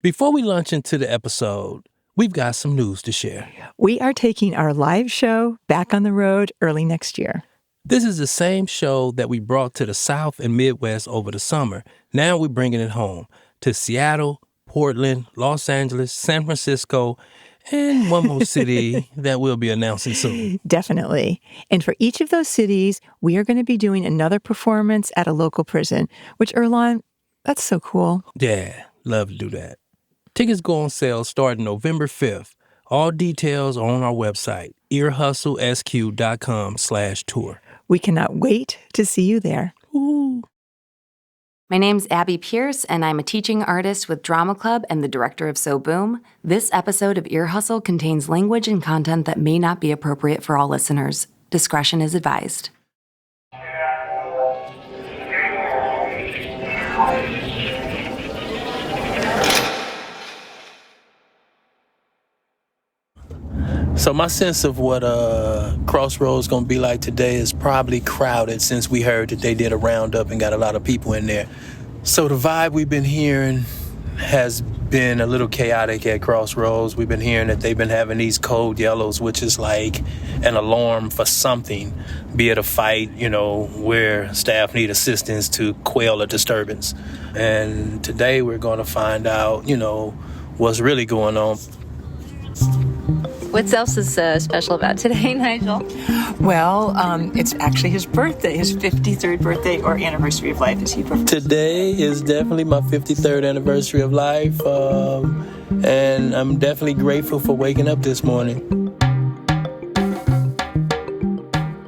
Before we launch into the episode, we've got some news to share. We are taking our live show back on the road early next year. This is the same show that we brought to the South and Midwest over the summer. Now we're bringing it home to Seattle, Portland, Los Angeles, San Francisco, and one more city that we'll be announcing soon. Definitely. And for each of those cities, we are going to be doing another performance at a local prison, which, Earlonne, that's so cool. Yeah, love to do that. Tickets go on sale starting November 5th. All details are on our website, earhustlesq.com/tour. We cannot wait to see you there. Ooh. My name's Abby Pierce, and I'm a teaching artist with Drama Club and the director of So Boom. This episode of Ear Hustle contains language and content that may not be appropriate for all listeners. Discretion is advised. So my sense of what Crossroads going to be like today is probably crowded, since we heard that they did a roundup and got a lot of people in there. So the vibe we've been hearing has been a little chaotic at Crossroads. We've been hearing that they've been having these code yellows, which is like an alarm for something, be it a fight, where staff need assistance to quell a disturbance. And today we're going to find out, what's really going on. What else is special about today, Nigel? Well, it's actually his birthday, his 53rd birthday or anniversary of life, as he prefers. Today is definitely my 53rd anniversary of life, and I'm definitely grateful for waking up this morning.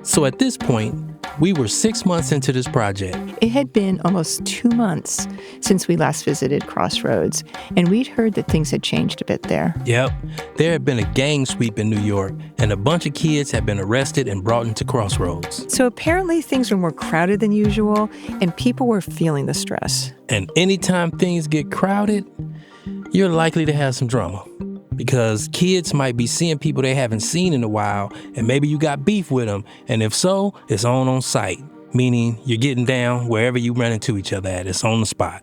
So at this point, we were 6 months into this project. It had been almost 2 months since we last visited Crossroads, and we'd heard that things had changed a bit there. Yep. There had been a gang sweep in New York, and a bunch of kids had been arrested and brought into Crossroads. So apparently things were more crowded than usual, and people were feeling the stress. And anytime things get crowded, you're likely to have some drama. Because kids might be seeing people they haven't seen in a while, and maybe you got beef with them, and if so, it's on site, meaning you're getting down wherever you run into each other at. It's on the spot.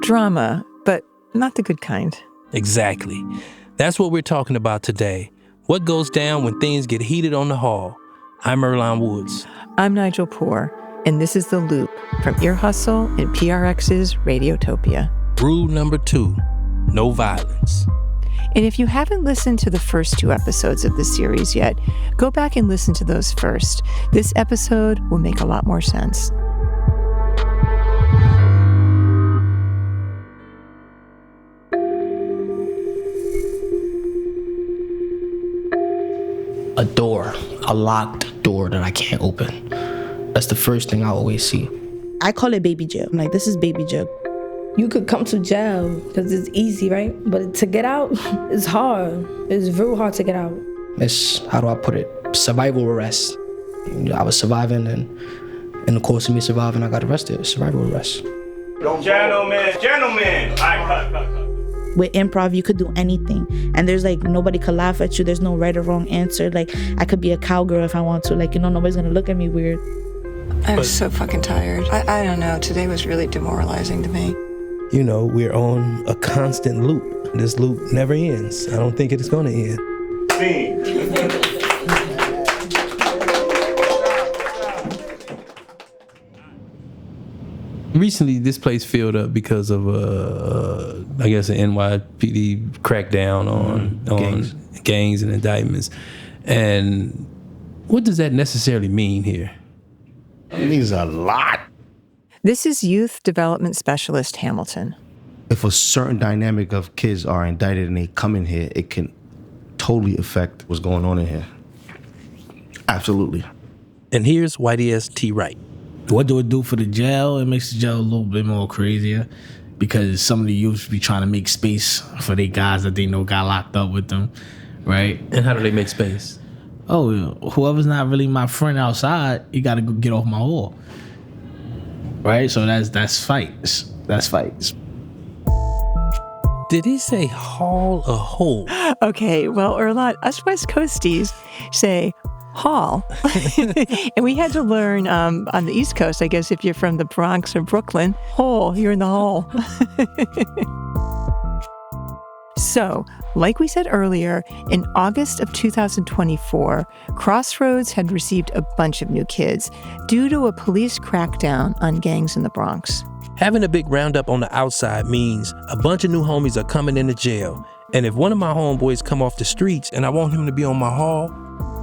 Drama, but not the good kind. Exactly. That's what we're talking about today. What goes down when things get heated on the hall. I'm Earlonne Woods. I'm Nigel Poor, and this is The Loop from Ear Hustle and PRX's Radiotopia. Rule number 2, no violence. And if you haven't listened to the first 2 episodes of the series yet, go back and listen to those first. This episode will make a lot more sense. A door, a locked door that I can't open. That's the first thing I always see. I call it baby jail. I'm like, this is baby jail. You could come to jail because it's easy, right? But to get out, it's hard. It's real hard to get out. It's, how do I put it? Survival arrest. I was surviving, and in the course of me surviving, I got arrested. Survival arrest. Gentlemen. All right, cut. With improv, you could do anything. And there's nobody could laugh at you. There's no right or wrong answer. I could be a cowgirl if I want to. Nobody's going to look at me weird. I was so fucking tired. I don't know. Today was really demoralizing to me. We're on a constant loop. This loop never ends. I don't think it is going to end. Recently, this place filled up because of, I guess, an NYPD crackdown on gangs and indictments. And what does that necessarily mean here? It means a lot. This is Youth Development Specialist Hamilton. If a certain dynamic of kids are indicted and they come in here, it can totally affect what's going on in here. Absolutely. And here's YDS Wright. What do it do for the jail? It makes the jail a little bit more crazier because some of the youths be trying to make space for their guys that they know got locked up with them, right? And how do they make space? Oh, whoever's not really my friend outside, you got to go get off my wall. Right? So that's fights. That's fights. Did he say haul or hole? Okay, well, Earlonne, us West Coasties say hall. And we had to learn on the East Coast, I guess if you're from the Bronx or Brooklyn, hole, you're in the hall. So, like we said earlier, in August of 2024, Crossroads had received a bunch of new kids due to a police crackdown on gangs in the Bronx. Having a big roundup on the outside means a bunch of new homies are coming into jail. And if one of my homeboys come off the streets and I want him to be on my hall,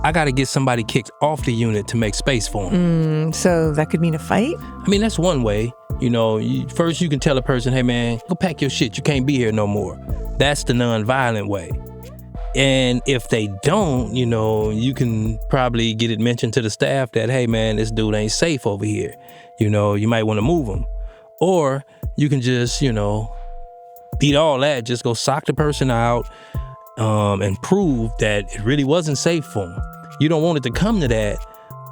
I gotta get somebody kicked off the unit to make space for him. So that could mean a fight? I mean, that's one way. You know, first you can tell a person, hey man, go pack your shit, you can't be here no more. That's the non-violent way. And if they don't, you know, you can probably get it mentioned to the staff that, hey man, this dude ain't safe over here. You know, you might want to move him. Or you can just, you know, beat all that, just go sock the person out and prove that it really wasn't safe for him. You don't want it to come to that,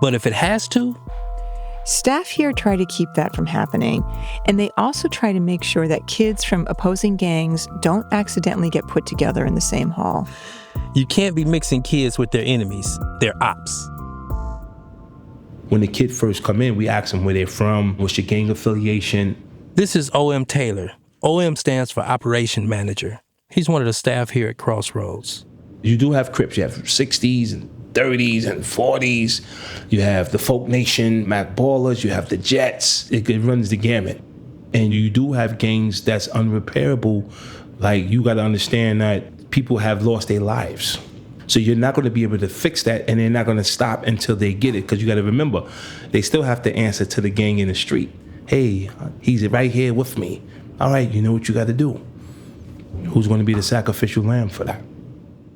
but if it has to. Staff here try to keep that from happening, and they also try to make sure that kids from opposing gangs don't accidentally get put together in the same hall. You can't be mixing kids with their enemies. They're ops. When the kid first come in, we ask them where they're from, what's your gang affiliation. This is O.M. Taylor. O.M. stands for Operation Manager. He's one of the staff here at Crossroads. You do have Crips. You have 60s and 30s and 40s. You have the Folk Nation, Mac Ballers. You have the Jets. It runs the gamut. And you do have gangs that's unrepairable. Like, you got to understand that people have lost their lives. So you're not going to be able to fix that, and they're not going to stop until they get it. Because you got to remember, they still have to answer to the gang in the street. Hey, he's right here with me. All right, you know what you got to do. Who's going to be the sacrificial lamb for that?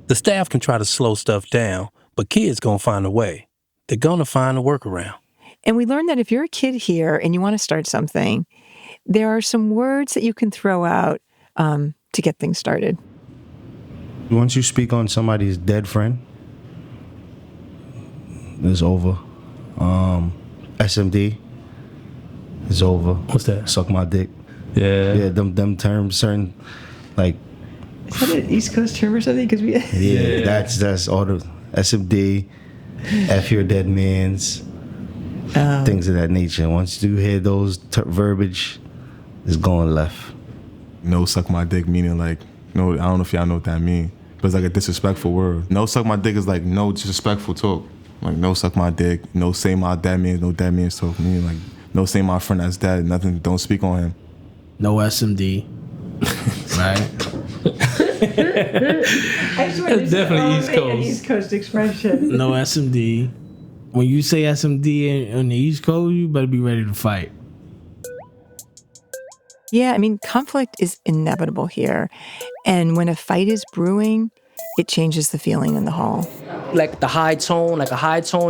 The staff can try to slow stuff down, but kids going to find a way. They're going to find a workaround. And we learned that if you're a kid here and you want to start something, there are some words that you can throw out to get things started. Once you speak on somebody's dead friend, it's over. SMD is over. What's that? Suck my dick. Yeah. Them terms, certain, like. Is that an East Coast term or something? Because we. That's all the SMD, F your dead mans, things of that nature. Once you hear those verbiage, it's going left. No, suck my dick meaning like, no, I don't know if y'all know what that means, but it's like a disrespectful word. No, suck my dick is like no disrespectful talk. Like, no, suck my dick. No, say my dead mans. No dead mans talk. Meaning like, no, say my friend that's dead. Nothing. Don't speak on him. No SMD. Right? I swear It's definitely East Coast. An East Coast expression. No SMD. When you say SMD on the East Coast, you better be ready to fight. Yeah, I mean, conflict is inevitable here. And when a fight is brewing, it changes the feeling in the hall. Like a high tone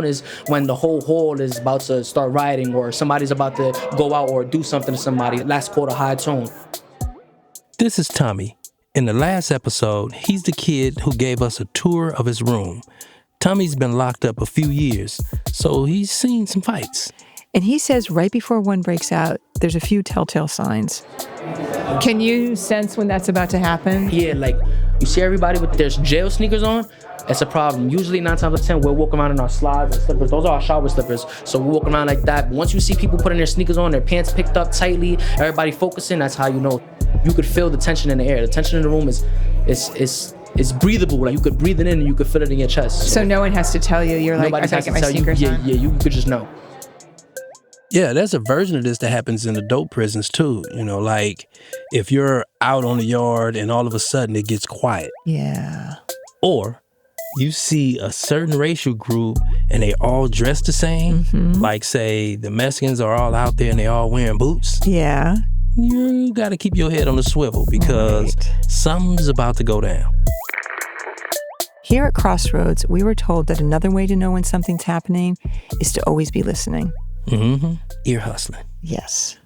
is when the whole hall is about to start rioting or somebody's about to go out or do something to somebody. That's called a high tone. This is Tommy. In the last episode, he's the kid who gave us a tour of his room. Tommy's been locked up a few years, so he's seen some fights. And he says right before one breaks out, there's a few telltale signs. Can you sense when that's about to happen? Yeah, like you see everybody with their jail sneakers on, it's a problem. Usually 9 times out of 10, we're walking around in our slides and slippers. Those are our shower slippers. So we're walking around like that. But once you see people putting their sneakers on, their pants picked up tightly, everybody focusing, that's how you know. You could feel the tension in the air. The tension in the room is breathable. Like you could breathe it in and you could feel it in your chest. So no one has to tell you. You're like, I gotta get my sneakers on. Yeah, you could just know. Yeah, there's a version of this that happens in adult prisons too. You know, like if you're out on the yard and all of a sudden it gets quiet. Yeah. Or you see a certain racial group and they all dress the same. Mm-hmm. Like say the Mexicans are all out there and they all wearing boots. Yeah. You got to keep your head on the swivel because something's about to go down. Here at Crossroads, we were told that another way to know when something's happening is to always be listening. Mm-hmm. Ear hustling. Yes.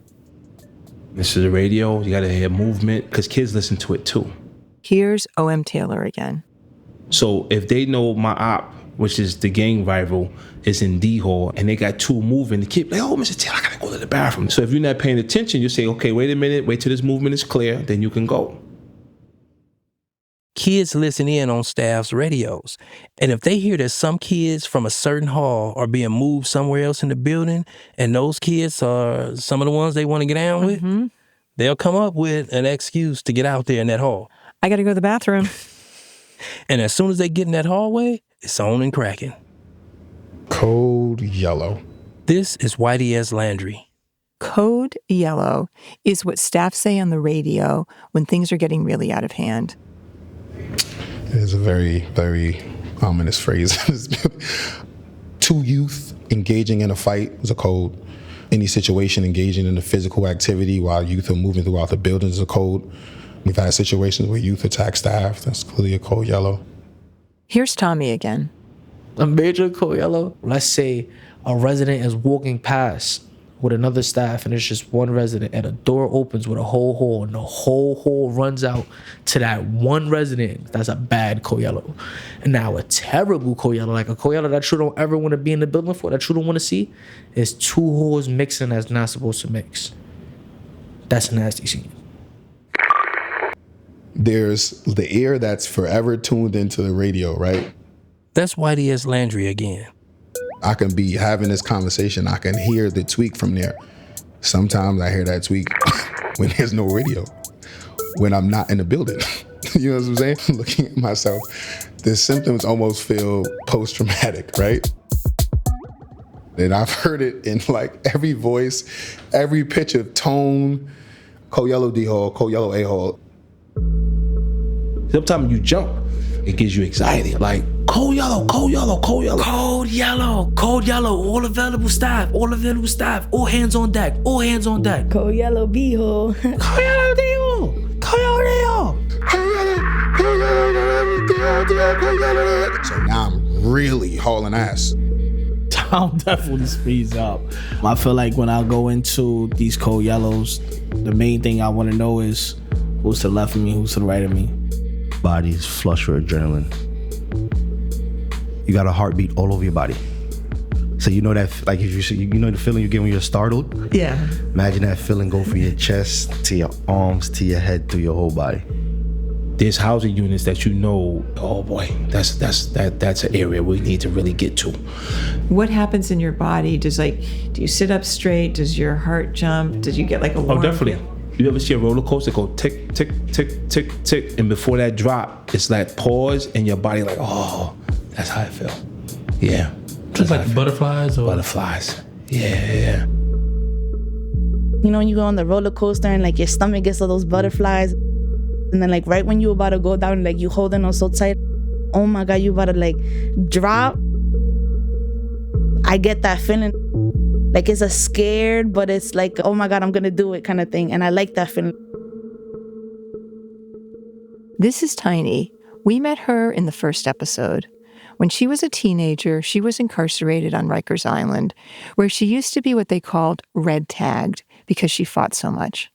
This is the radio. You got to hear movement because kids listen to it too. Here's O.M. Taylor again. So if they know my op, which is the gang rival, is in D Hall, and they got two moving, the kid like, oh, Mr. Taylor, I gotta go to the bathroom. So if you're not paying attention, you say, okay, wait a minute, wait till this movement is clear, then you can go. Kids listen in on staff's radios. And if they hear that some kids from a certain hall are being moved somewhere else in the building, and those kids are some of the ones they want to get down with, they'll come up with an excuse to get out there in that hall. I got to go to the bathroom. And as soon as they get in that hallway, it's on and cracking. Code yellow. This is Whitey S. Landry. Code yellow is what staff say on the radio when things are getting really out of hand. It is a very, very ominous phrase. 2 youth engaging in a fight is a code. Any situation engaging in a physical activity while youth are moving throughout the building is a code. We've had situations where youth attack staff. That's clearly a code yellow. Here's Tommy again. A major code yellow. Let's say a resident is walking past with another staff and it's just one resident and a door opens with a whole hole and the whole hole runs out to that one resident. That's a bad code yellow. And now a terrible code yellow, like a code yellow that you don't ever want to be in the building for, that you don't want to see, is 2 holes mixing that's not supposed to mix. That's a nasty scene. There's the ear that's forever tuned into the radio, right? That's Whitey S. Landry again. I can be having this conversation. I can hear the tweak from there. Sometimes I hear that tweak when there's no radio, when I'm not in the building. You know what I'm saying? I'm looking at myself. The symptoms almost feel post-traumatic, right? And I've heard it in like every voice, every pitch of tone. Code yellow D-hole, code yellow A-hole. Sometimes you jump, it gives you anxiety. Like, code yellow, code yellow, code yellow. Code yellow, code yellow, all available staff, all hands on deck, all hands on deck. Code yellow B-hole. Code yellow D-hole, code yellow D-hole. So now I'm really hauling ass. Tom definitely speeds up. I feel like when I go into these code yellows, the main thing I want to know is who's to the left of me, who's to the right of me. Body's flush with adrenaline. You got a heartbeat all over your body. So you know that, like if you know the feeling you get when you're startled? Yeah. Imagine that feeling go from your chest to your arms to your head to your whole body. There's housing units that you know, oh boy, that's an area we need to really get to. What happens in your body? Do you sit up straight? Does your heart jump? Did you get like a warm Oh, definitely. You ever see a roller coaster go tick, tick, tick, tick, tick, and before that drop, it's like pause, and your body like, oh, that's how I feel. Yeah. Just like butterflies or? Butterflies. Yeah. You know, when you go on the roller coaster and like your stomach gets all those butterflies, and then like right when you're about to go down, like you holding on so tight, oh my God, you about to like drop. I get that feeling. Like it's a scared, but it's like, oh my God, I'm gonna do it kind of thing. And I like that feeling. This is Tiny. We met her in the first episode. When she was a teenager, she was incarcerated on Rikers Island, where she used to be what they called red tagged because she fought so much.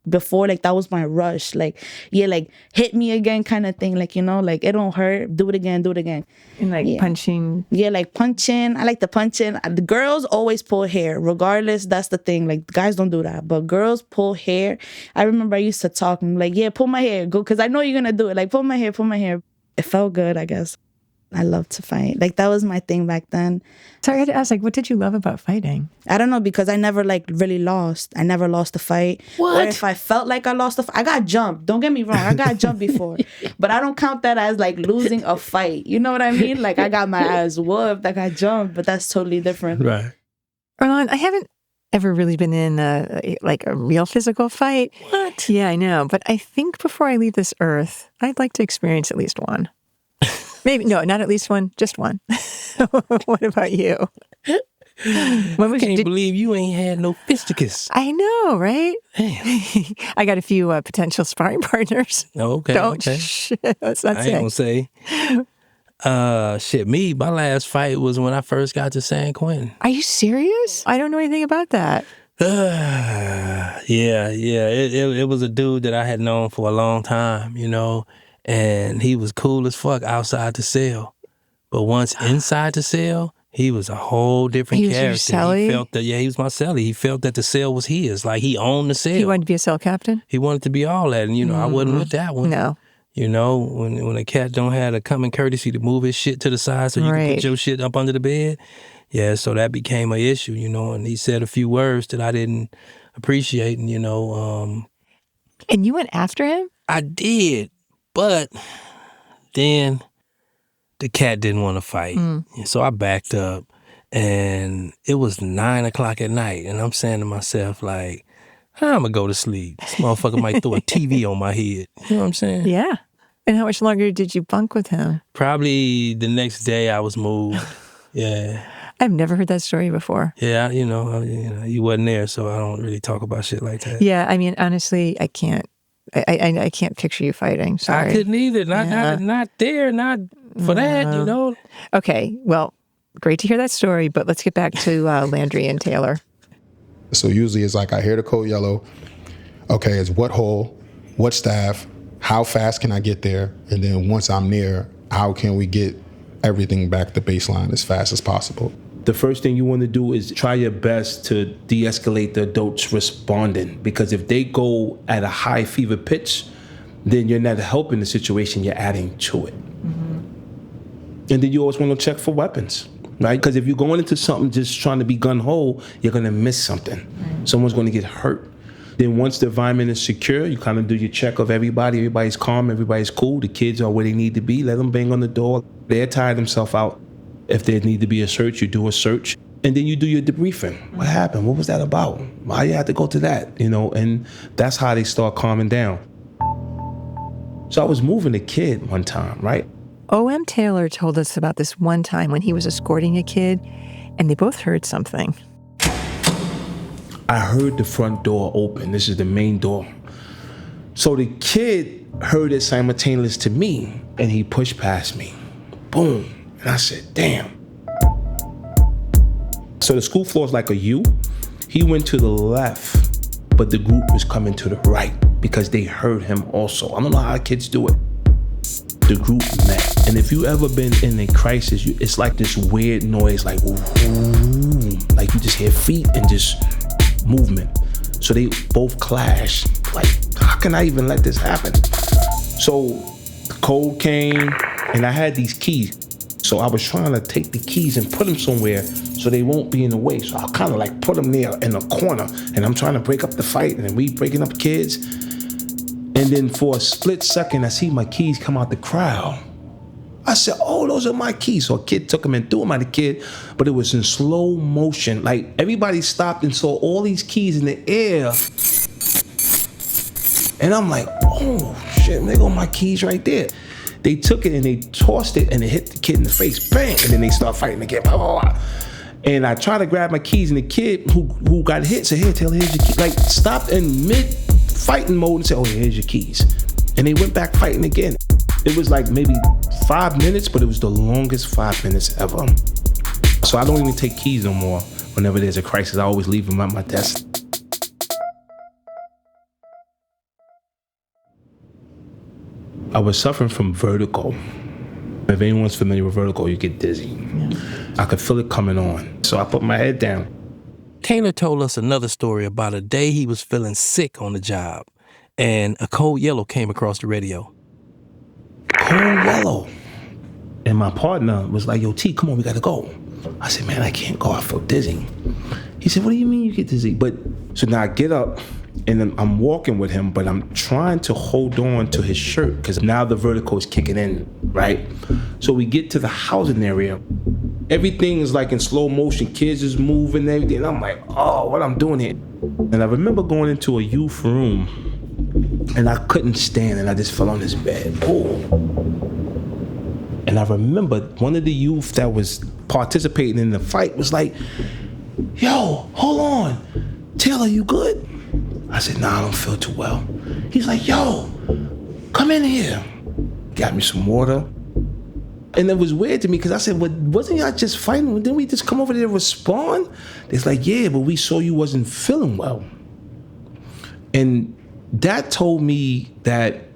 Before, like, that was my rush. Like, yeah, like, hit me again kind of thing. Like, you know, like, it don't hurt. Do it again, do it again. And, like, punching. Yeah, like, punching. I like the punching. The girls always pull hair. Regardless, that's the thing. Like, guys don't do that. But girls pull hair. I remember I used to talk. I'm like, yeah, pull my hair. Go, because I know you're going to do it. Like, pull my hair, pull my hair. It felt good, I guess. I love to fight. Like, that was my thing back then. Sorry, I had to ask, like, what did you love about fighting? I don't know, because I never, like, really lost. I never lost a fight. What? Or if I felt like I lost a fight, I got jumped. Don't get me wrong. I got jumped before. But I don't count that as, like, losing a fight. You know what I mean? Like, I got my ass whooped. I got jumped. But that's totally different. Right. Erlan, I haven't ever really been in a real physical fight. What? Yeah, I know. But I think before I leave this earth, I'd like to experience at least one. Maybe, no, not at least one, just one. What about you? When can't believe you ain't had no fisticuffs. I know, right? Damn. I got a few potential sparring partners. Okay. Don't. Okay. Let's not I say. ain't gonna say. My last fight was when I first got to San Quentin. Are you serious? I don't know anything about that. Yeah. It was a dude that I had known for a long time, you know, and he was cool as fuck outside the cell. But once inside the cell, he was a whole different character. He was your cellie? He felt that, he was my cellie. He felt that the cell was his. Like, he owned the cell. He wanted to be a cell captain? He wanted to be all that. And, you know, I wasn't with that one. No. You know, when a cat don't have the common courtesy to move his shit to the side so you can put your shit up under the bed. Yeah, so that became an issue, you know, and he said a few words that I didn't appreciate, and, you know. And you went after him? I did, but then the cat didn't want to fight. And so I backed up, and it was 9:00 at night, and I'm saying to myself, like, I'm going to go to sleep. This motherfucker might throw a TV on my head. You know what I'm saying? Yeah. And how much longer did you bunk with him? Probably the next day I was moved. Yeah. I've never heard that story before. Yeah, you wasn't there, so I don't really talk about shit like that. Yeah, I mean, honestly, I can't. I can't picture you fighting. Sorry. I couldn't either. Not there, not for that, you know. Okay, well, great to hear that story, but let's get back to Landry and Taylor. So usually it's like I hear the code yellow. Okay, it's what hole, what staff, how fast can I get there? And then once I'm near, how can we get everything back to baseline as fast as possible? The first thing you want to do is try your best to de-escalate the adults responding, because if they go at a high fever pitch, then you're not helping the situation, you're adding to it. And then you always want to check for weapons, right? Because if you're going into something just trying to be gun-ho, you're going to miss something. Someone's going to get hurt. Then once the environment is secure, you kind of do your check of everybody. Everybody's calm, everybody's cool. The kids are where they need to be. Let them bang on the door. They're tired themselves out. If there need to be a search, you do a search. And then you do your debriefing. What happened? What was that about? Why you had to go to that? And that's how they start calming down. So I was moving a kid one time, right? O.M. Taylor told us about this one time when he was escorting a kid, and they both heard something. I heard the front door open. This is the main door. So the kid heard it simultaneous to me, and he pushed past me. Boom. And I said, damn. So the school floor is like a U. He went to the left, but the group was coming to the right because they heard him also. I don't know how kids do it. The group met. And if you ever been in a crisis, it's like this weird noise, like, ooh, like you just hear feet and just movement. So they both clash. Like, how can I even let this happen? So the code came, and I had these keys. So I was trying to take the keys and put them somewhere so they won't be in the way. So I kind of like put them there in a corner, and I'm trying to break up the fight, and then we breaking up kids. And then for a split second, I see my keys come out the crowd. I said, oh, those are my keys. So a kid took them and threw them at the kid, but it was in slow motion. Like everybody stopped and saw all these keys in the air. And I'm like, oh shit, there go my keys right there. They took it and they tossed it and it hit the kid in the face, bang, and then they start fighting again, blah, blah, blah. And I tried to grab my keys, and the kid who got hit said, here, Taylor, here's your keys. Like, stopped in mid-fighting mode and said, oh, here's your keys. And they went back fighting again. It was like maybe 5 minutes, but it was the longest 5 minutes ever. So I don't even take keys no more whenever there's a crisis. I always leave them at my desk. I was suffering from vertigo. If anyone's familiar with vertigo, you get dizzy. Yeah. I could feel it coming on. So I put my head down. Taylor told us another story about a day he was feeling sick on the job, and a code yellow came across the radio. Code yellow. And my partner was like, yo, T, come on, we gotta go. I said, man, I can't go, I feel dizzy. He said, what do you mean you get dizzy? So now I get up, and I'm walking with him, but I'm trying to hold on to his shirt because now the vertigo is kicking in, right? So we get to the housing area. Everything is like in slow motion. Kids is moving and everything. And I'm like, oh, what I'm doing here? And I remember going into a youth room, and I couldn't stand, and I just fell on this bed. Oh. And I remember one of the youth that was participating in the fight was like, yo, hold on. Taylor, you good? I said, nah, I don't feel too well. He's like, yo, come in here. Got me some water. And it was weird to me because I said, well, wasn't y'all just fighting? Didn't we just come over there to respond? It's like, yeah, but we saw you wasn't feeling well. And that told me that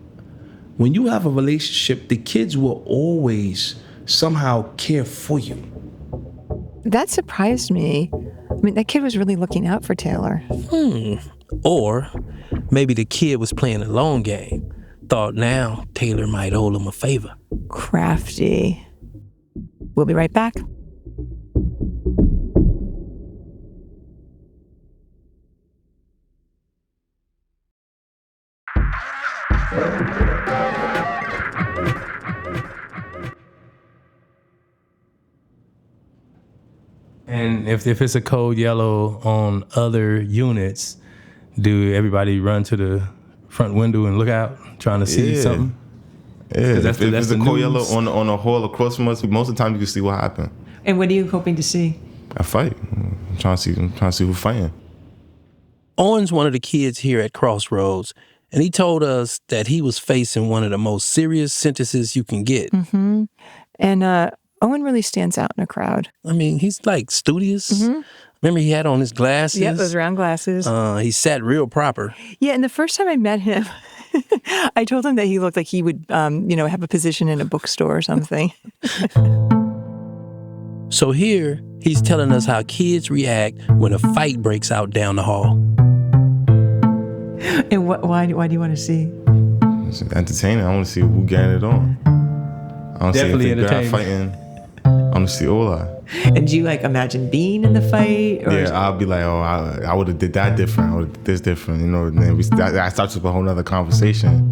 when you have a relationship, the kids will always somehow care for you. That surprised me. I mean, that kid was really looking out for Taylor. Or maybe the kid was playing a long game. Thought now Taylor might owe him a favor. Crafty. We'll be right back. And if it's a code yellow on other units, do everybody run to the front window and look out, trying to see something? Yeah, if it's a code yellow on a hall across from us, most of the time you can see what happened. And what are you hoping to see? A fight. I'm trying to see who's fighting. Owen's one of the kids here at Crossroads, and he told us that he was facing one of the most serious sentences you can get. Mm-hmm. And Owen really stands out in a crowd. I mean, he's like studious. Mm-hmm. Remember, he had on his glasses. Yep, those round glasses. He sat real proper. Yeah, and the first time I met him, I told him that he looked like he would, have a position in a bookstore or something. So here, he's telling us how kids react when a fight breaks out down the hall. And why do you want to see? It's entertaining. I want to see who getting it on. I want to see if the guy fighting. I want to see all that. And do you imagine being in the fight? Or yeah, I'll be like, I would have did that different. I would have did this different. And then that starts with a whole nother conversation.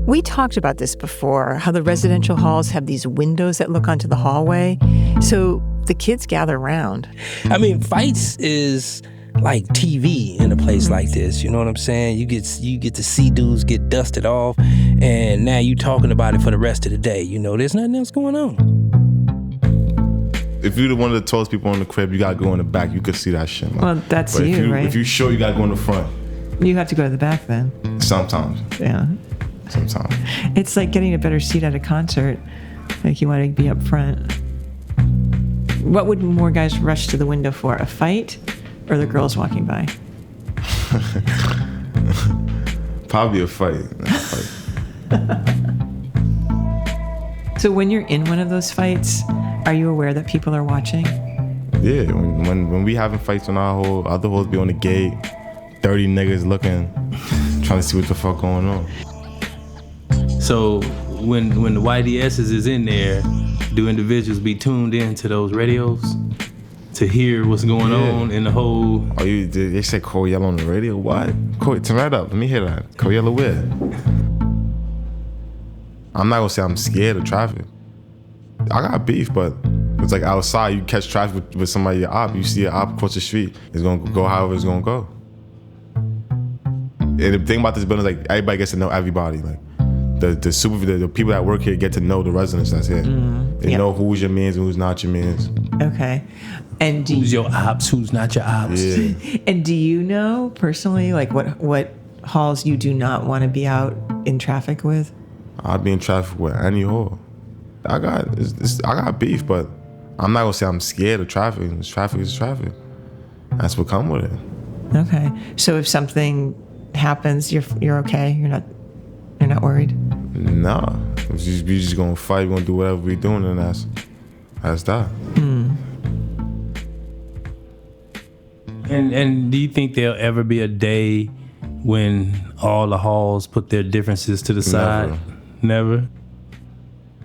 We talked about this before, how the residential halls have these windows that look onto the hallway. So the kids gather around. I mean, fights is like TV in a place like this. You know what I'm saying? You get to see dudes get dusted off, and now you talking about it for the rest of the day. There's nothing else going on. If you're one of the tallest people in the crib, you gotta go in the back. You could see that shit, man. Well, that's but right? If you're short, you gotta go in the front. You have to go to the back then. Sometimes. Yeah. Sometimes. It's like getting a better seat at a concert. Like you want to be up front. What would more guys rush to the window for? A fight or the girls walking by? Probably a fight. So when you're in one of those fights, are you aware that people are watching? Yeah, when we having fights on our hall, other halls be on the gate, 30 niggas looking, trying to see what the fuck going on. So when the YDSs is in there, do individuals be tuned in to those radios to hear what's going on in the whole? Oh, they say code yellow on the radio? What? Turn that up. Let me hear that. Code yellow where? I'm not gonna say I'm scared of traffic. I got beef, but it's like outside. You catch traffic with somebody, your op. You see an op across the street. It's gonna go however it's gonna go. And the thing about this building is like everybody gets to know everybody. Like the people that work here get to know the residents that's here. They know who's your mans and who's not your mans. Okay. And who's your ops, who's not your ops. Yeah. And do you know personally what halls you do not want to be out in traffic with? I'd be in traffic with any hall. I got beef, but I'm not gonna say I'm scared of traffic. Traffic is traffic. That's what come with it. Okay. So if something happens, you're okay. You're not worried. No, we just gonna fight. We're gonna do whatever we're doing, and that's that. And do you think there'll ever be a day when all the halls put their differences to the side? Never.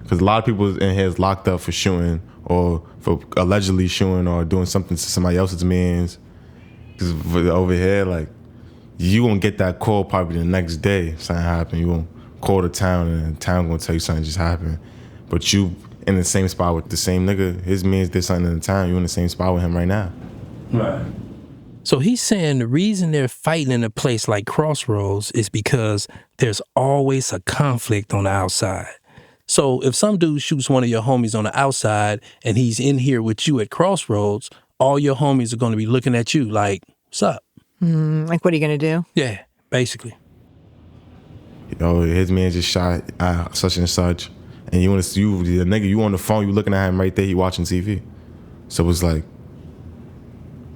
Because a lot of people in here is locked up for shooting or for allegedly shooting or doing something to somebody else's mans. Because over here, like, you gonna get that call probably the next day. Something happened. You gonna call the town and the town gonna tell you something just happened. But you in the same spot with the same nigga. His mans did something in the town. You in the same spot with him right now. Right. So he's saying the reason they're fighting in a place like Crossroads is because there's always a conflict on the outside. So if some dude shoots one of your homies on the outside and he's in here with you at Crossroads, all your homies are going to be looking at you like, what's up? Like, what are you going to do? Yeah, basically. His man just shot such and such. And the nigga, you on the phone, you looking at him right there, he watching TV. So it's like,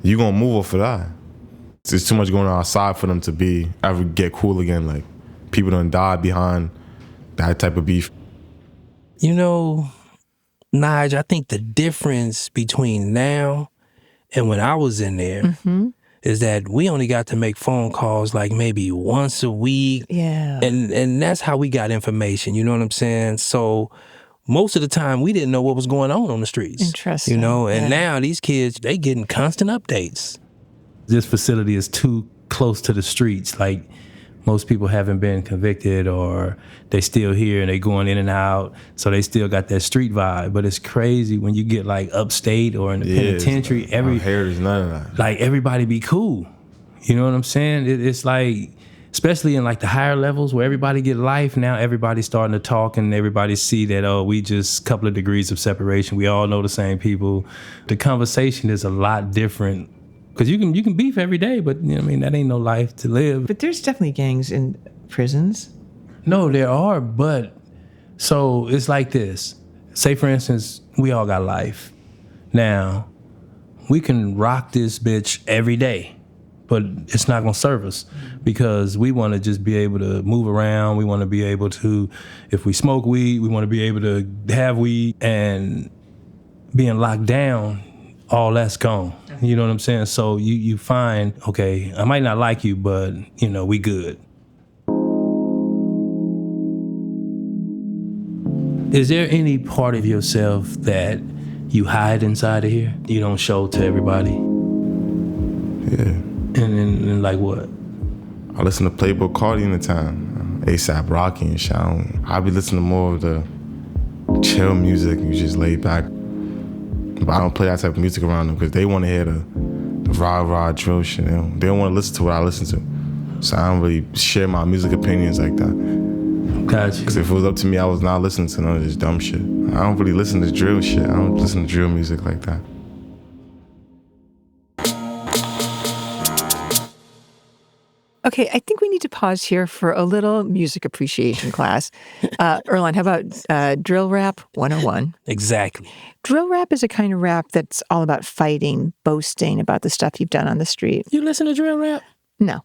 you gonna move off of that. There's too much going on outside for them to ever get cool again. Like, people done died behind that type of beef. Nige, I think the difference between now and when I was in there is that we only got to make phone calls like maybe once a week. Yeah. And that's how we got information, you know what I'm saying? So most of the time we didn't know what was going on the streets. Interesting. And now these kids, they getting constant updates. This facility is too close to the streets. Like, Most people haven't been convicted, or they still here and they going in and out, so they still got that street vibe. But it's crazy when you get like upstate or in the penitentiary. There's none of that. Like everybody be cool. You know what I'm saying? It's like, especially in like the higher levels where everybody get life, now everybody's starting to talk and everybody see that, oh, we just a couple of degrees of separation. We all know the same people. The conversation is a lot different. Because you can beef every day, but you know what I mean, that ain't no life to live. But there's definitely gangs in prisons. No, there are, but so it's like this. Say, for instance, we all got life. Now, we can rock this bitch every day, but it's not gonna serve us because we wanna just be able to move around. We wanna be able to, if we smoke weed, we wanna be able to have weed, and being locked down, all that's gone. You know what I'm saying? So you find, okay, I might not like you, but, you know, we good. Is there any part of yourself that you hide inside of here? You don't show to everybody? Yeah. And like what? I listen to Playboy Cardi in the time, A$AP Rocky and shit. I be listening to more of the chill music and just lay back. But I don't play that type of music around them because they want to hear the rah-rah drill shit. They don't want to listen to what I listen to. So I don't really share my music opinions like that. Gotcha. Because if it was up to me, I was not listening to none of this dumb shit. I don't really listen to drill shit. I don't listen to drill music like that. Okay, I think we need to pause here for a little music appreciation class. Earlonne, how about drill rap 101? Exactly. Drill rap is a kind of rap that's all about fighting, boasting about the stuff you've done on the street. You listen to drill rap? No.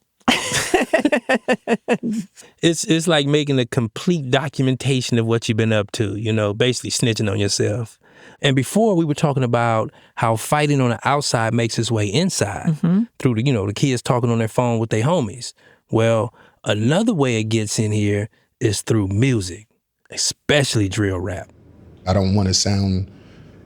It's like making a complete documentation of what you've been up to, you know, basically snitching on yourself. And before we were talking about how fighting on the outside makes its way inside through the kids talking on their phone with their homies. Well, another way it gets in here is through music, especially drill rap. I don't want to sound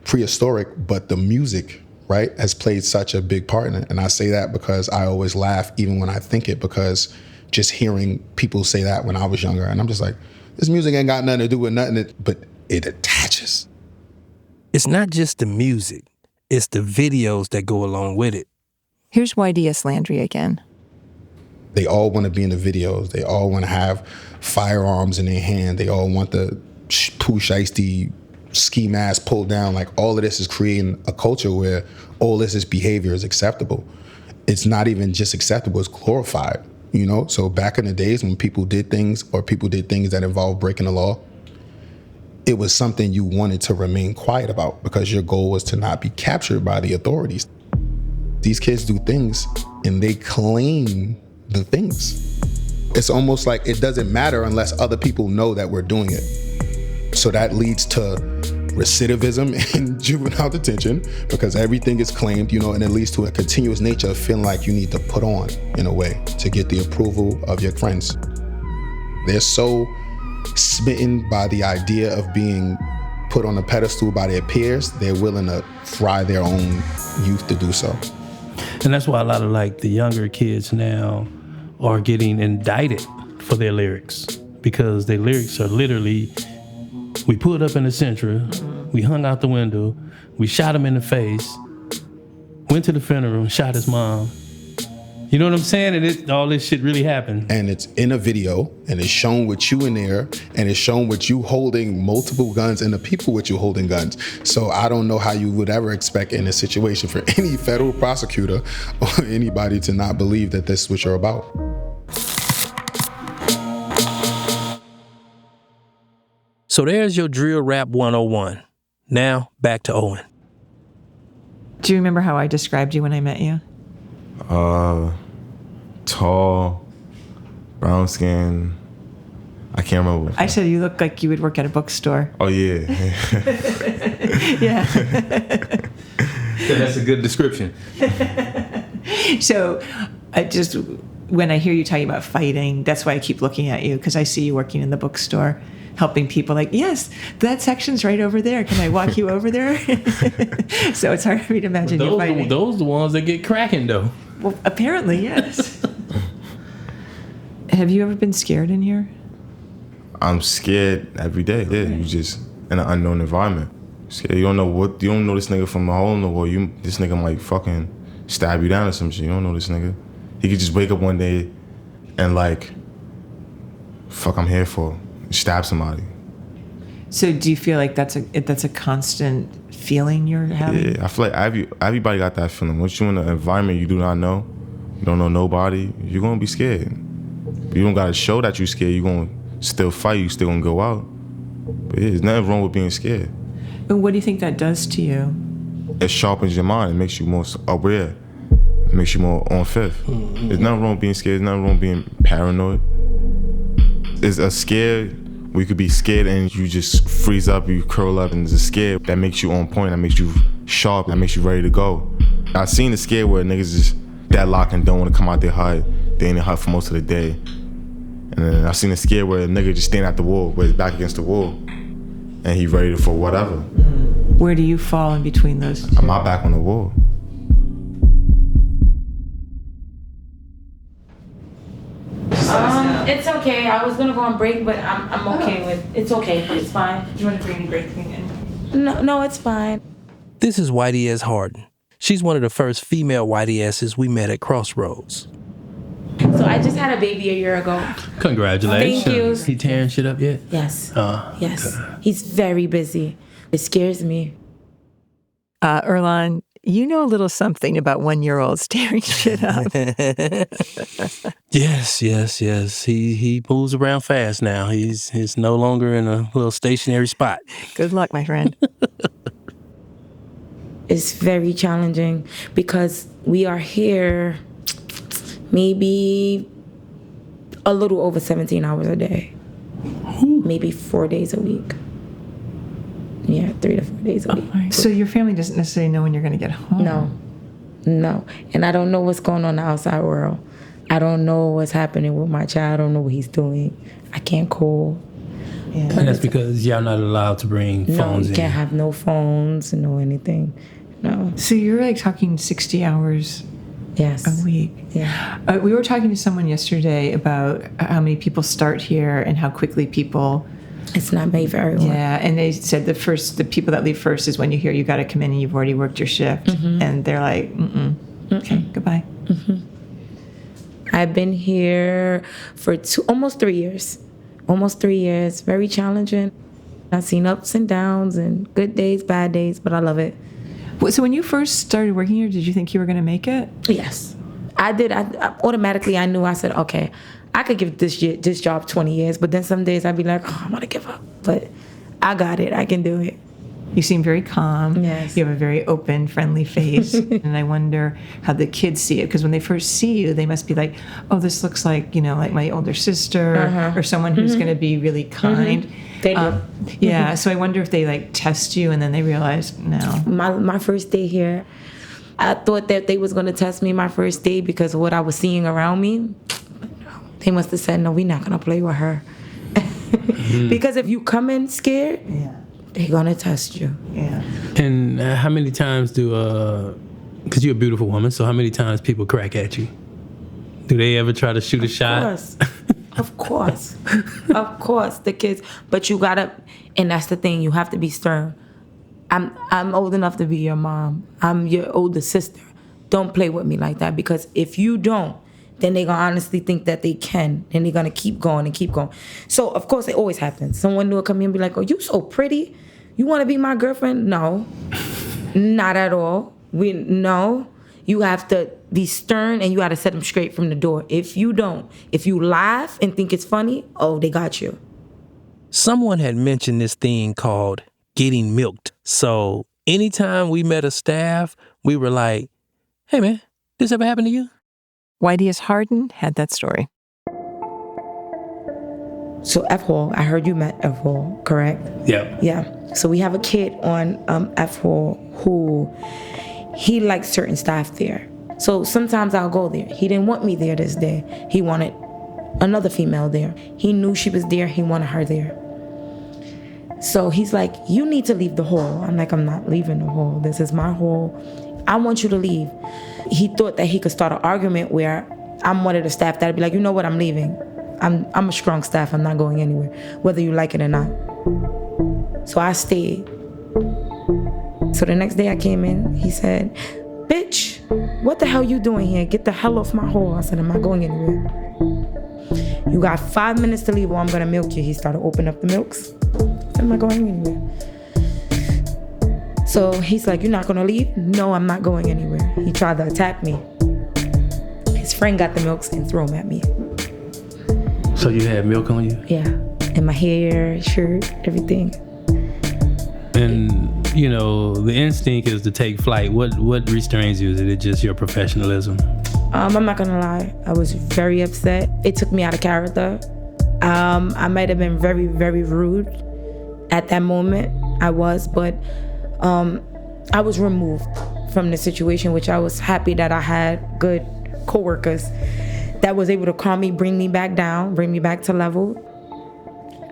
prehistoric, but the music, right, has played such a big part in it. And I say that because I always laugh even when I think it, because just hearing people say that when I was younger, and I'm just like, this music ain't got nothing to do with nothing, but it attaches. It's not just the music, it's the videos that go along with it. Here's YDS Landry again. They all want to be in the videos. They all want to have firearms in their hand. They all want the poo shiesty ski mask pulled down. Like, all of this is creating a culture where all this behavior is acceptable. It's not even just acceptable, it's glorified, you know? So back in the days when people did things that involved breaking the law, it was something you wanted to remain quiet about because your goal was to not be captured by the authorities. These kids do things and they claim the things. It's almost like it doesn't matter unless other people know that we're doing it. So that leads to recidivism in juvenile detention because everything is claimed, and it leads to a continuous nature of feeling like you need to put on, in a way, to get the approval of your friends. They're so smitten by the idea of being put on a pedestal by their peers, they're willing to fry their own youth to do so. And that's why a lot of the younger kids now are getting indicted for their lyrics, because their lyrics are literally, we pulled up in the Sentra, we hung out the window, we shot him in the face, went to the funeral, shot his mom. You know what I'm saying? And all this shit really happened. And it's in a video, and it's shown with you in there, and it's shown with you holding multiple guns and the people with you holding guns. So I don't know how you would ever expect in a situation for any federal prosecutor or anybody to not believe that this is what you're about. So there's your drill rap 101. Now back to Owen. Do you remember how I described you when I met you? Tall, brown skin. I can't remember. I said you look like you would work at a bookstore. Oh, yeah. Yeah. That's a good description. So when I hear you talking about fighting, that's why I keep looking at you, because I see you working in the bookstore, helping people yes, that section's right over there. Can I walk you over there? So it's hard for me to imagine you fighting. Those are the ones that get cracking, though. Well, apparently, yes. Have you ever been scared in here? I'm scared every day. Yeah, you just in an unknown environment. Scared. You don't know this nigga from a hole in the wall. This nigga might fucking stab you down or some shit. You don't know this nigga. He could just wake up one day and like, fuck, I'm here for, stab somebody. So do you feel like that's a constant feeling you're having? Yeah, I feel like everybody got that feeling. Once you're in an environment you do not know, you don't know nobody, you're gonna be scared. You don't gotta show that you're scared. You're gonna still fight. You still gonna go out. But yeah, there's nothing wrong with being scared. And what do you think that does to you? It sharpens your mind. It makes you more aware. It makes you more on fifth. There's nothing wrong with being scared. There's nothing wrong with being paranoid. It's a scare where you could be scared and you just freeze up, you curl up, and there's a scare that makes you on point, that makes you sharp, that makes you ready to go. I've seen the scare where niggas just deadlock and don't want to come out their hut. They ain't in hut for most of the day. And then I've seen a scare where a nigga just stand at the wall, with his back against the wall, and he ready for whatever. Where do you fall in between those two? I'm my back on the wall. It's okay. I was gonna go on break, but I'm okay with it's okay. It's fine. Do you want to bring any break thing in? No, it's fine. This is Aylese Harden. She's one of the first female Ayleses we met at Crossroads. So I just had a baby a year ago. Congratulations. Thank you. He tearing shit up yet? Yes. Yes. He's very busy. It scares me. Earlonne, you know a little something about 1-year-olds tearing shit up. Yes. He moves around fast now. He's no longer in a little stationary spot. Good luck, my friend. It's very challenging because we are here maybe a little over 17 hours a day. Maybe 4 days a week. Yeah, 3 to 4 days a week. So your family doesn't necessarily know when you're going to get home? No. And I don't know what's going on in the outside world. I don't know what's happening with my child. I don't know what he's doing. I can't call. Yeah. And that's because y'all not allowed to bring phones in. No, you can't have no phones, no anything. No. So you're like talking 60 hours a week. Yeah. We were talking to someone yesterday about how many people start here and how quickly people... It's not made for everyone. Yeah, and they said the people that leave first is when you hear you got to come in and you've already worked your shift. Mm-hmm. And they're like, okay, goodbye. Mm-hmm. I've been here for almost 3 years. Almost 3 years. Very challenging. I've seen ups and downs and good days, bad days, but I love it. So when you first started working here, did you think you were going to make it? Yes. I did. I automatically, I knew. I said, okay, I could give this job 20 years, but then some days I'd be like, I'm going to give up. But I got it. I can do it. You seem very calm. Yes. You have a very open, friendly face. And I wonder how the kids see it. Because when they first see you, they must be like, oh, this looks like, like my older sister or someone who's going to be really kind. They do. Yeah. So I wonder if they like test you and then they realize, no. My first day here, I thought that they was going to test me my first day because of what I was seeing around me. They must have said, no, we're not going to play with her. Because if you come in scared, they're going to test you. Yeah. And how many times because you're a beautiful woman, so how many times people crack at you? Do they ever try to shoot a shot? Of course. Of course, the kids. But you got to, and that's the thing, you have to be stern. I'm old enough to be your mom. I'm your older sister. Don't play with me like that, because if you don't, then they're going to honestly think that they can, and they're going to keep going and keep going. So, of course, it always happens. Someone will come in and be like, oh, you so pretty. You want to be my girlfriend? No, not at all. No. You have to be stern, and you got to set them straight from the door. If you don't, if you laugh and think it's funny, oh, they got you. Someone had mentioned this thing called getting milked. So anytime we met a staff, we were like, hey, man, this ever happened to you? Aylese Harden had that story. So F Hall, I heard you met F Hall, correct? Yeah. So we have a kid on F Hall who he likes certain staff there. So sometimes I'll go there. He didn't want me there this day. He wanted another female there. He knew she was there. He wanted her there. So he's like, you need to leave the hall. I'm like, I'm not leaving the hall. This is my hall. I want you to leave. He thought that he could start an argument where I'm one of the staff that'd be like, you know what, I'm leaving. I'm a strong staff. I'm not going anywhere, whether you like it or not. So I stayed. So the next day I came in, he said, bitch, what the hell you doing here? Get the hell off my hall. I said, I'm not going anywhere. You got 5 minutes to leave or I'm gonna milk you. He started opening up the milks. I said, I'm not going anywhere. So he's like, you're not gonna leave? No, I'm not going anywhere. He tried to attack me. His friend got the milks and threw them at me. So you had milk on you? Yeah, and my hair, shirt, everything. And, you know, the instinct is to take flight. What restrains you? Is it just your professionalism? I'm not gonna lie, I was very upset. It took me out of character. I might have been very, very rude at that moment. I was, but I was removed from the situation, which I was happy that I had good coworkers that was able to calm me, bring me back down, bring me back to level.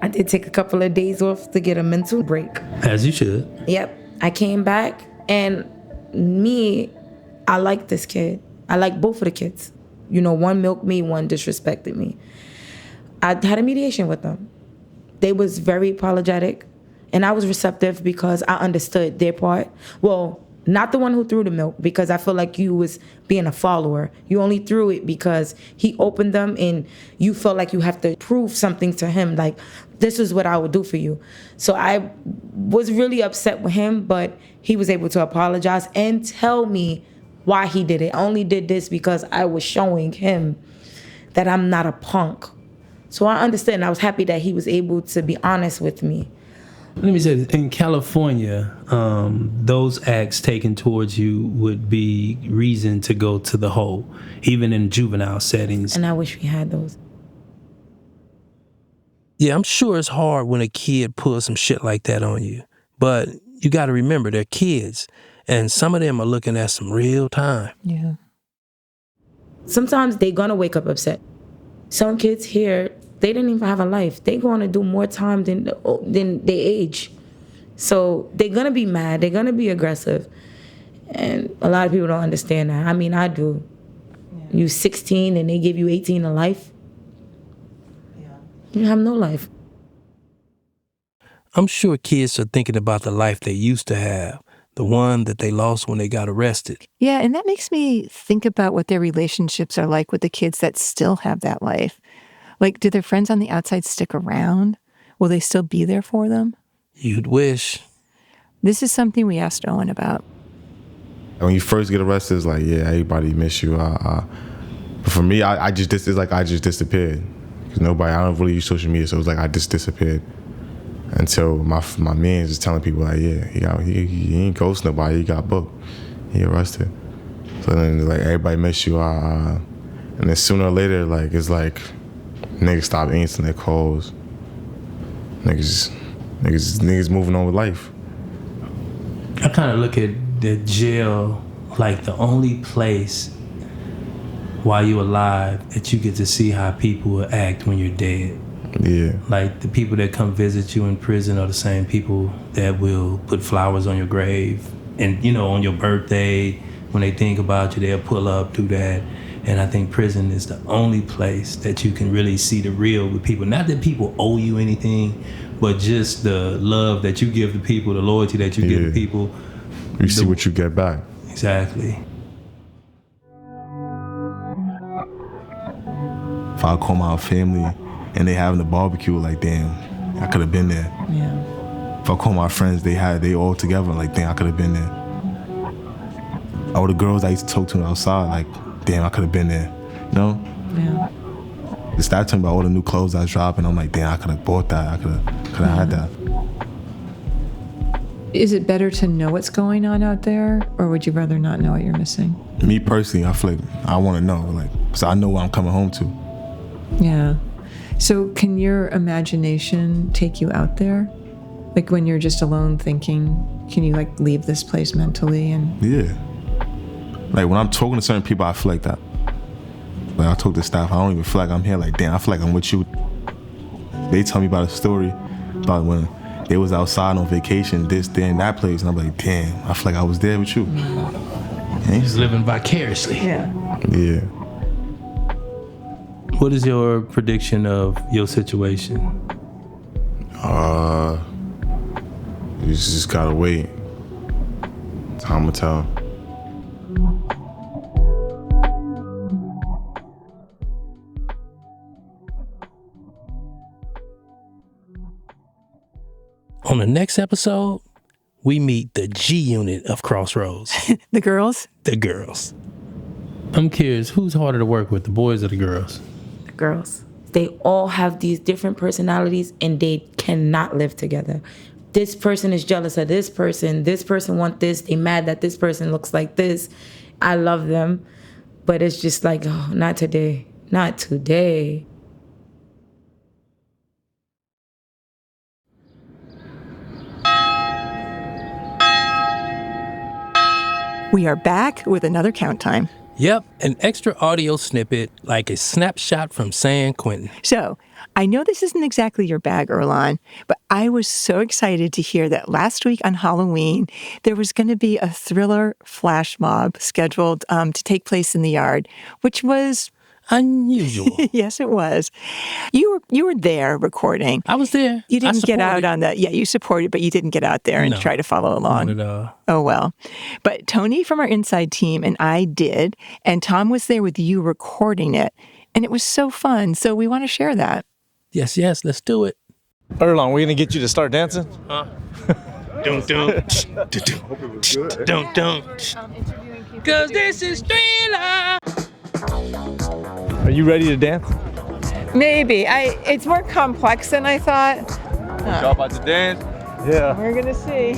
I did take a couple of days off to get a mental break. As you should. Yep. I came back, and I like this kid. I like both of the kids. You know, one milked me, one disrespected me. I had a mediation with them. They was very apologetic, and I was receptive because I understood their part. Well, not the one who threw the milk, because I feel like you was being a follower. You only threw it because he opened them and you felt like you have to prove something to him, like, this is what I would do for you. So I was really upset with him, but he was able to apologize and tell me why he did it. I only did this because I was showing him that I'm not a punk. So I understand. I was happy that he was able to be honest with me. Let me say this. In California, those acts taken towards you would be reason to go to the hole, even in juvenile settings. And I wish we had those. Yeah, I'm sure it's hard when a kid pulls some shit like that on you. But you got to remember, they're kids. And some of them are looking at some real time. Yeah. Sometimes they're going to wake up upset. Some kids here, they didn't even have a life. They're going to do more time than their age. So they're going to be mad. They're going to be aggressive. And a lot of people don't understand that. I mean, I do. Yeah. You 16 and they give you 18 to life. Yeah. You have no life. I'm sure kids are thinking about the life they used to have, the one that they lost when they got arrested. Yeah, and that makes me think about what their relationships are like with the kids that still have that life. Like, do their friends on the outside stick around? Will they still be there for them? You'd wish. This is something we asked Owen about. When you first get arrested, it's like, yeah, everybody miss you. But for me, I just disappeared. Because I don't really use social media, so it was like I just disappeared. Until my man is telling people, like, yeah, he ain't ghost nobody, he got booked. He arrested. So then, like, everybody miss you. And then sooner or later, like, it's like, niggas stop answering their calls. Niggas moving on with life. I kind of look at the jail like the only place while you're alive that you get to see how people will act when you're dead. Yeah. Like the people that come visit you in prison are the same people that will put flowers on your grave. And, you know, on your birthday, when they think about you, they'll pull up, do that. And I think prison is the only place that you can really see the real with people. Not that people owe you anything, but just the love that you give to people, the loyalty that you give to people. You see what you get back. Exactly. If I call my family and they having a barbecue, like, damn, I could have been there. Yeah. If I call my friends, they all together, like, damn, I could have been there. All the girls I used to talk to outside, like, damn, I could have been there. You know? Yeah. They started talking about all the new clothes I was dropping. I'm like, damn, I could have bought that. I could have had that. Is it better to know what's going on out there, or would you rather not know what you're missing? Me personally, I feel like I want to know, like, so I know what I'm coming home to. Yeah. So can your imagination take you out there? Like when you're just alone thinking, can you like leave this place mentally? And yeah. Like when I'm talking to certain people, I feel like that. Like I talk to staff, I don't even feel like I'm here. Like, damn, I feel like I'm with you. They tell me about a story about when they was outside on vacation, this, there, and that place. And I'm like, damn, I feel like I was there with you. He's living vicariously. Yeah. Yeah. What is your prediction of your situation? You just gotta wait. Time will tell. On the next episode, we meet the G unit of Crossroads. The girls? The girls. I'm curious, who's harder to work with, the boys or the girls? The girls. They all have these different personalities and they cannot live together. This person is jealous of this person wants this, they mad that this person looks like this. I love them, but it's just like, oh, not today, not today. We are back with another count time. Yep, an extra audio snippet like a snapshot from San Quentin. So, I know this isn't exactly your bag, Earlonne, but I was so excited to hear that last week on Halloween, there was going to be a thriller flash mob scheduled to take place in the yard, which was unusual. Yes, it was. You were there recording. I was there. You didn't get out on the, you supported, but you didn't get out there and try to follow along. Not at all. Oh, well. But Tony from our inside team and I did, and Tom was there with you recording it, and it was so fun. So we want to share that. Yes, let's do it. Earlonne, we're going to get you to start dancing? Huh? Don't. Cause this is Thriller. Are you ready to dance? Maybe. It's more complex than I thought. Y'all about to dance? Yeah. We're going to see.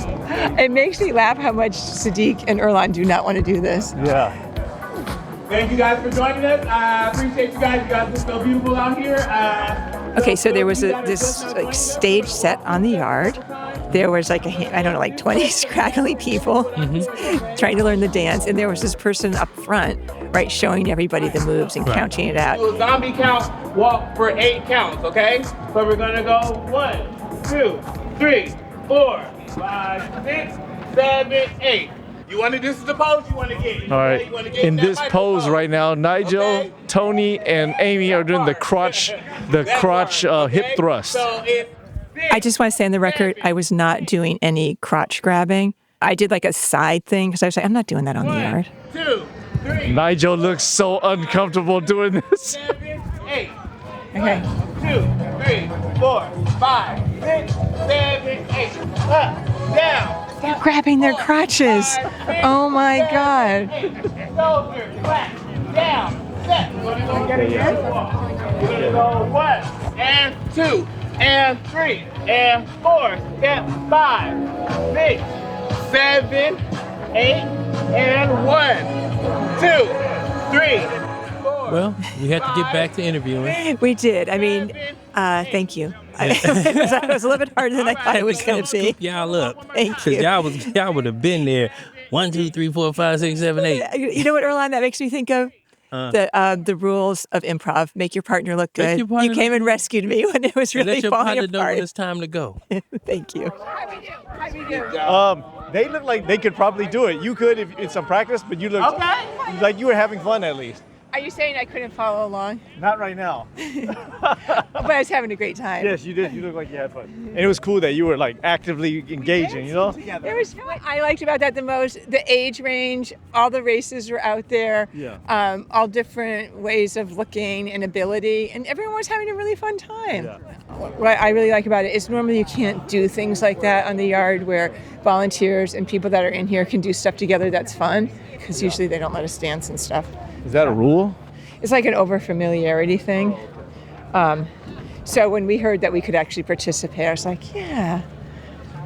It makes me laugh how much Sadiq and Earlonne do not want to do this. Yeah. Thank you guys for joining us. I appreciate you guys. You guys look so beautiful out here. Okay, so there was this stage set on the yard. There was 20 scraggly people trying to learn the dance. And there was this person up front, right, showing everybody the moves and counting it out. Do a zombie count, walk for 8 counts, okay? So we're gonna go 1, 2, 3, 4, 5, 6, 7, 8. You want to, this is the pose you want to get. All right. In this pose right now, Nigel, Tony, and Amy are doing the crotch hip thrust. I just want to say on the record, I was not doing any crotch grabbing. I did like a side thing because I was like, I'm not doing that on the yard. 2, 3. Nigel looks so uncomfortable doing this. 7, 8. Okay. 2, 3, 4, 5, 6, 7, 8. Up, down. They're grabbing their crotches. Oh my God. Shoulders, flat, down, set. We're gonna go 1 and 2 and 3 and 4, step 5, 6, 7, 8, and 1, 2, 3. Well, we had to get back to interviewing. We did. I mean, thank you. It was a little bit harder than I thought it was going to be. Scoop y'all up. Thank you. Y'all would have been there. 1, 2, 3, 4, 5, 6, 7, 8. You know what, Earlonne, that makes me think of? The rules of improv. Make your partner look good. You came and rescued me when it was really falling apart. Let your partner know when it's time to go. Thank you. How we do? They look like they could probably do it. You could if in some practice, but you look like you were having fun at least. Are you saying I couldn't follow along? Not right now. But I was having a great time. Yes, you did. You look like you had fun. And it was cool that you were like actively engaging, you know? It was fun. I liked about that the most, the age range, all the races were out there. Yeah. All different ways of looking and ability, and everyone was having a really fun time. Yeah. What I really like about it is normally you can't do things like that on the yard where volunteers and people that are in here can do stuff together that's fun, because usually they don't let us dance and stuff. Is that a rule? It's like an over-familiarity thing. So when we heard that we could actually participate, I was like, yeah.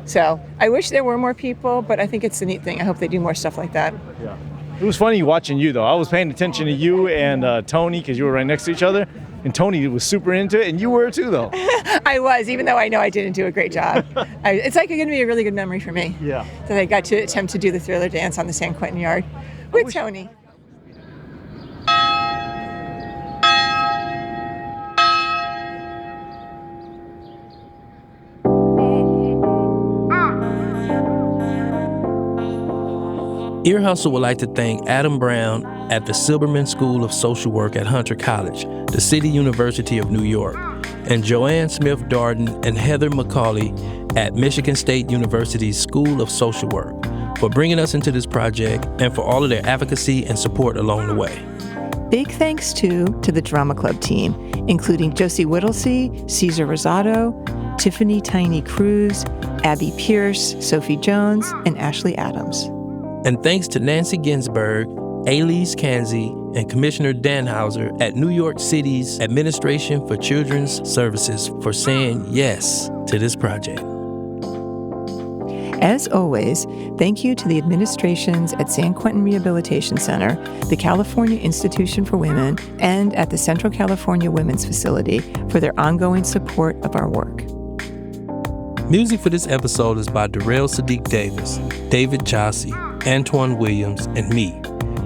So I wish there were more people, but I think it's a neat thing. I hope they do more stuff like that. Yeah. It was funny watching you, though. I was paying attention to you and Tony because you were right next to each other. And Tony was super into it, and you were too, though. I was, even though I know I didn't do a great job. It's like going to be a really good memory for me. Yeah. That I got to attempt to do the thriller dance on the San Quentin yard with Tony. Ear Hustle would like to thank Adam Brown, at the Silberman School of Social Work at Hunter College, the City University of New York, and Joanne Smith Darden and Heather McCauley at Michigan State University's School of Social Work for bringing us into this project and for all of their advocacy and support along the way. Big thanks to the Drama Club team, including Josie Whittlesey, Cesar Rosado, Tiffany Tiny Cruz, Abby Pierce, Sophie Jones, and Ashley Adams. And thanks to Nancy Ginsberg, Aylese Kanze, and Commissioner Danhauser at New York City's Administration for Children's Services for saying yes to this project. As always, thank you to the administrations at San Quentin Rehabilitation Center, the California Institution for Women, and at the Central California Women's Facility for their ongoing support of our work. Music for this episode is by Darrell Sadiq Davis, David Chauncey, Antoine Williams, and me.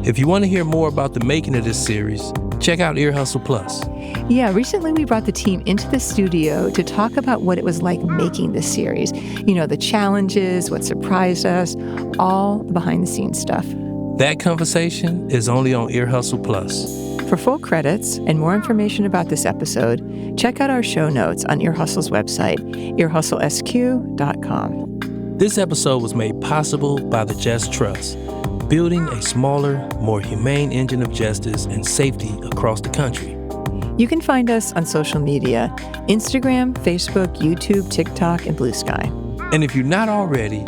If you want to hear more about the making of this series, check out Ear Hustle Plus. Yeah, recently we brought the team into the studio to talk about what it was like making this series. You know, the challenges, what surprised us, all the behind-the-scenes stuff. That conversation is only on Ear Hustle Plus. For full credits and more information about this episode, check out our show notes on Ear Hustle's website, earhustlesq.com. This episode was made possible by the Just Trust, building a smaller, more humane engine of justice and safety across the country. You can find us on social media, Instagram, Facebook, YouTube, TikTok, and Blue Sky. And if you're not already,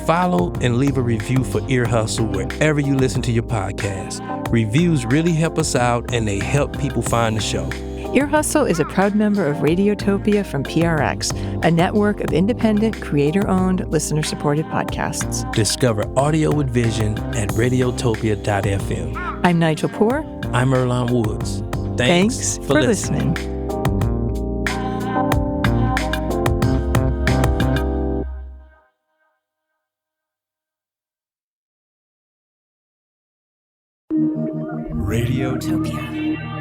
follow and leave a review for Ear Hustle wherever you listen to your podcast. Reviews really help us out and they help people find the show. Ear Hustle is a proud member of Radiotopia from PRX, a network of independent, creator-owned, listener-supported podcasts. Discover audio with vision at radiotopia.fm. I'm Nigel Poor. I'm Earlonne Woods. Thanks for listening. Radiotopia.